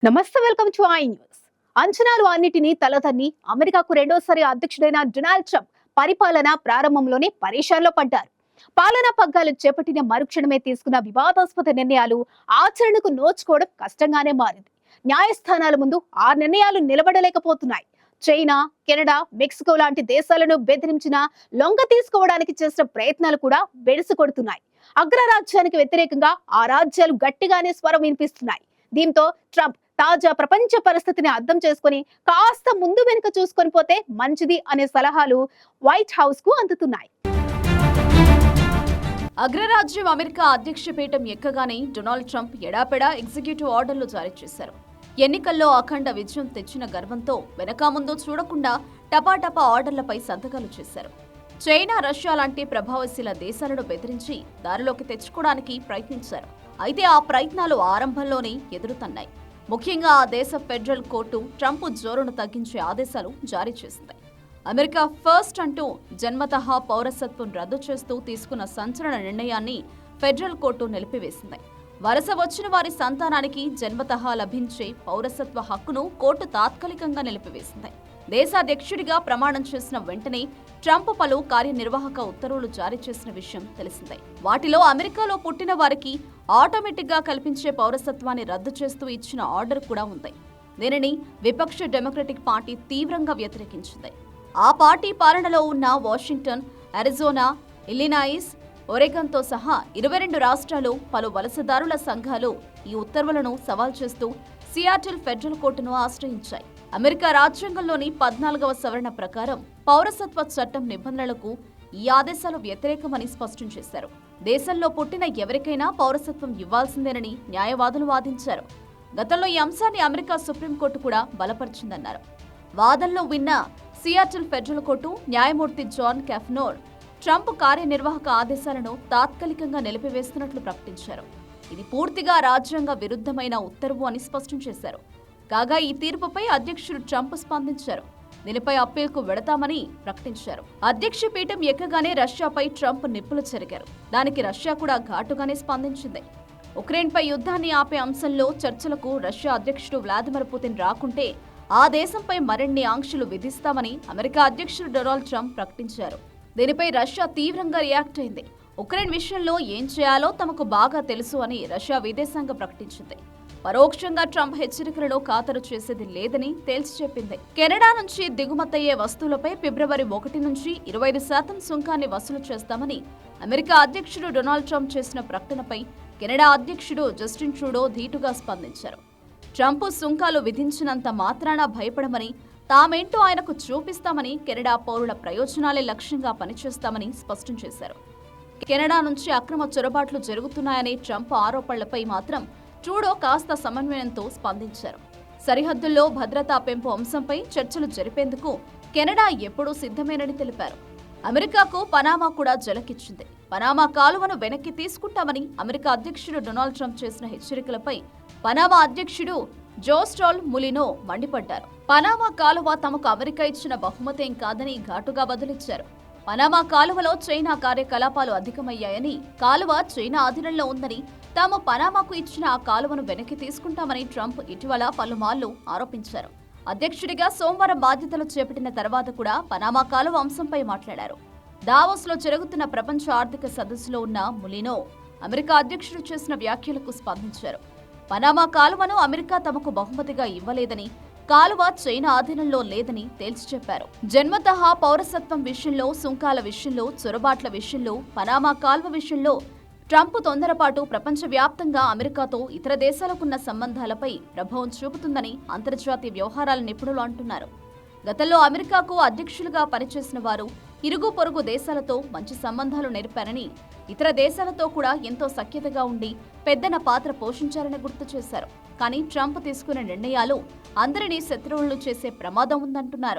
నమస్తే, welcome to I news. అంచనాలు అన్నిటినీ తలతన్ని అమెరికాకు రెండోసారి అధ్యక్షుడైన డొనాల్డ్ ట్రంప్ పరిపాలన ప్రారంభంలోనే పరేషాన్లో పడ్డారు. పాలనా పగ్గాలు చేపట్టిన మరుక్షణమే తీసుకున్న వివాదాస్పద నిర్ణయాలు ఆచరణకు నోచుకోవడం కష్టంగానే మారింది. న్యాయస్థానాల ముందు ఆ నిర్ణయాలు నిలబడలేకపోతున్నాయి. చైనా, కెనడా, మెక్సికో లాంటి దేశాలను బెదిరించిన లొంగ తీసుకోవడానికి చేసిన ప్రయత్నాలు కూడా బెడిసి కొడుతున్నాయి. అగ్రరాజ్యానికి వ్యతిరేకంగా ఆ రాజ్యాలు గట్టిగానే స్వరం వినిపిస్తున్నాయి. దీంతో ట్రంప్ తాజా ప్రపంచ పరిస్థితిని అర్థం చేసుకుని కాస్త ముందు వెనుక చూసుకొని పోతే మంచిది అనే సలహాలు వైట్ హౌస్ కు అందుతున్నాయి. అగ్రరాజ్యం అమెరికా అధ్యక్ష పీఠం ఎక్కగానే డొనాల్డ్ ట్రంప్ ఎడాపెడా ఎగ్జిక్యూటివ్ ఆర్డర్లు జారీ చేశారు. ఎన్నికల్లో అఖండ విజయం తెచ్చిన గర్వంతో వెనకా ముందు చూడకుండా టపాటపా ఆర్డర్లపై సంతకాలు చేశారు. చైనా, రష్యా లాంటి ప్రభావశీల దేశాలను బెదిరించి దారిలోకి తెచ్చుకోవడానికి ప్రయత్నించారు. అయితే ఆ ప్రయత్నాలు ఆరంభంలోనే ఎదురుతన్నాయి. ముఖ్యంగా ఆ దేశ ఫెడరల్ కోర్టు ట్రంప్ జోరును తగ్గించే ఆదేశాలు జారీ చేసింది. అమెరికా ఫస్ట్ అంటూ జన్మతః పౌరసత్వం రద్దు చేస్తూ తీసుకున్న సంచలన నిర్ణయాన్ని ఫెడరల్ కోర్టు నిలిపివేసింది. వలస వచ్చిన వారి సంతానానికి జన్మతః లభించే పౌరసత్వ హక్కును కోర్టు తాత్కాలికంగా నిలిపివేసింది. దేశాధ్యక్షుడిగా ప్రమాణం చేసిన వెంటనే ట్రంప్ పలు కార్యనిర్వాహక ఉత్తర్వులు జారీ చేసిన విషయం తెలిసిందే. వాటిలో అమెరికాలో పుట్టిన వారికి ఆటోమేటిక్ గా కల్పించే పౌరసత్వాన్ని రద్దు చేస్తూ ఇచ్చిన ఆర్డర్ కూడా ఉంది. దీనిని విపక్ష డెమోక్రటిక్ పార్టీ తీవ్రంగా వ్యతిరేకించింది. ఆ పార్టీ పాలనలో ఉన్న వాషింగ్టన్, అరిజోనా, ఇల్లినాయిస్, ఒరెగన్తో సహా 22 రాష్ట్రాలు, పలు వలసదారుల సంఘాలు ఈ ఉత్తర్వులను సవాల్ చేస్తూ సియాటిల్ ఫెడరల్ కోర్టును ఆశ్రయించాయి. అమెరికా రాజ్యాంగంలోని 14వ సవరణ ప్రకారం పౌరసత్వ చట్టం నిబంధనలకు ఈ ఆదేశాలు వ్యతిరేకమని స్పష్టం చేశారు. దేశంలో పుట్టిన ఎవరికైనా పౌరసత్వం ఇవ్వాల్సిందేనని న్యాయవాదులు వాదించారు. గతంలో ఈ అంశాన్ని అమెరికా సుప్రీంకోర్టు కూడా బలపరిచిందన్నారు. వాదనలో విన్న సియాటిల్ ఫెడరల్ కోర్టు న్యాయమూర్తి జాన్ కాఫ్నోర్ ట్రంప్ కార్యనిర్వాహక ఆదేశాలను తాత్కాలికంగా నిలిపివేస్తున్నట్లు ప్రకటించారు. ఇది పూర్తిగా రాజ్యాంగ విరుద్ధమైన ఉత్తర్వు అని స్పష్టం చేశారు. కాగా ఈ తీర్పుపై అధ్యక్షుడు ట్రంప్ స్పందించారు. దీనిపై అప్పీల్కు వెడతామని ప్రకటించారు. అధ్యక్ష పీఠం ఎక్కగానే రష్యాపై ట్రంప్ నిప్పులు చెరిగారు. దానికి రష్యా కూడా ఘాటుగానే స్పందించింది. ఉక్రెయిన్పై యుద్ధాన్ని ఆపే అంశంలో చర్చలకు రష్యా అధ్యక్షుడు వ్లాదిమిర్ పుతిన్ రాకుంటే ఆ దేశంపై మరిన్ని ఆంక్షలు విధిస్తామని అమెరికా అధ్యక్షుడు డొనాల్డ్ ట్రంప్ ప్రకటించారు. దీనిపై రష్యా తీవ్రంగా రియాక్ట్ అయింది. ఉక్రెయిన్ విషయంలో ఏం చేయాలో తమకు బాగా తెలుసు అని రష్యా విదేశాంగ ప్రకటించింది. పరోక్షంగా ట్రంప్ హెచ్చరికలను ఖాతరు చేసేది లేదని తేల్చి చెప్పింది. కెనడా నుంచి దిగుమతయ్యే వస్తువులపై ఫిబ్రవరి 1 నుంచి 25% సుంకాన్ని వసూలు చేస్తామని అమెరికా అధ్యక్షుడు డొనాల్డ్ ట్రంప్ చేసిన ప్రకటనపై కెనడా అధ్యక్షుడు జస్టిన్ ట్రూడో ధీటుగా స్పందించారు. ట్రంప్ సుంకాలు విధించినంత మాత్రాన భయపడమని, తామేంటో ఆయనకు చూపిస్తామని, కెనడా పౌరుల ప్రయోజనాలే లక్ష్యంగా పనిచేస్తామని స్పష్టం చేశారు. కెనడా నుంచి అక్రమ చొరబాట్లు జరుగుతున్నాయనే ట్రంప్ ఆరోపణలపై మాత్రం ట్రూడో కాస్త సమన్వయంతో స్పందించారు. సరిహద్దుల్లో భద్రతా పెంపు అంశంపై చర్చలు జరిపేందుకు కెనడా ఎప్పుడూ సిద్ధమేనని తెలిపారు. అమెరికాకు పనామా కూడా జలకిచ్చింది. పనామా కాలువను వెనక్కి తీసుకుంటామని అమెరికా అధ్యక్షుడు డొనాల్డ్ ట్రంప్ చేసిన హెచ్చరికలపై పనామా అధ్యక్షుడు జోస్టాల్ ములినో మండిపడ్డారు. పనామా కాలువ తమకు అమెరికా ఇచ్చిన బహుమతేం కాదని ఘాటుగా బదులిచ్చారు. పనామా కాలువలో చైనా కార్యకలాపాలు అధికమయ్యాయని, కాలువ చైనా ఆధీనంలో ఉందని, తాము పనామాకు ఇచ్చిన ఆ కాలువను వెనక్కి తీసుకుంటామని ట్రంప్ ఇటీవల పలుమార్లు ఆరోపించారు. అధ్యక్షుడిగా సోమవారం బాధ్యతలు చేపట్టిన తర్వాత కూడా పనామా కాలువ అంశంపై మాట్లాడారు. దావోస్ లో జరుగుతున్న ప్రపంచ ఆర్థిక సదస్సులో ఉన్న ములినో అమెరికా అధ్యక్షుడు చేసిన వ్యాఖ్యలకు స్పందించారు. పనామా కాలువను అమెరికా తమకు బహుమతిగా ఇవ్వలేదని, కాలువ చైనా ఆధీనంలో లేదని తేల్చి చెప్పారు. జన్మతః పౌరసత్వం విషయంలో, సుంకాల విషయంలో, చొరబాట్ల విషయంలో, పనామా కాలువ విషయంలో ట్రంప్ తొందరపాటు ప్రపంచవ్యాప్తంగా అమెరికాతో ఇతర దేశాలకున్న సంబంధాలపై ప్రభావం చూపుతుందని అంతర్జాతీయ వ్యవహారాల నిపుణులు అంటున్నారు. గతంలో అమెరికాకు అధ్యక్షులుగా పనిచేసిన వారు ఇరుగు పొరుగు దేశాలతో మంచి సంబంధాలు నెరిపారని, ఇతర దేశాలతో కూడా ఎంతో సఖ్యతగా ఉండి పెద్దన పాత్ర పోషించారని గుర్తు చేశారు. కానీ ట్రంప్ తీసుకున్న నిర్ణయాలు అందరినీ శత్రువులను చేసే ప్రమాదం ఉందంటున్నారు.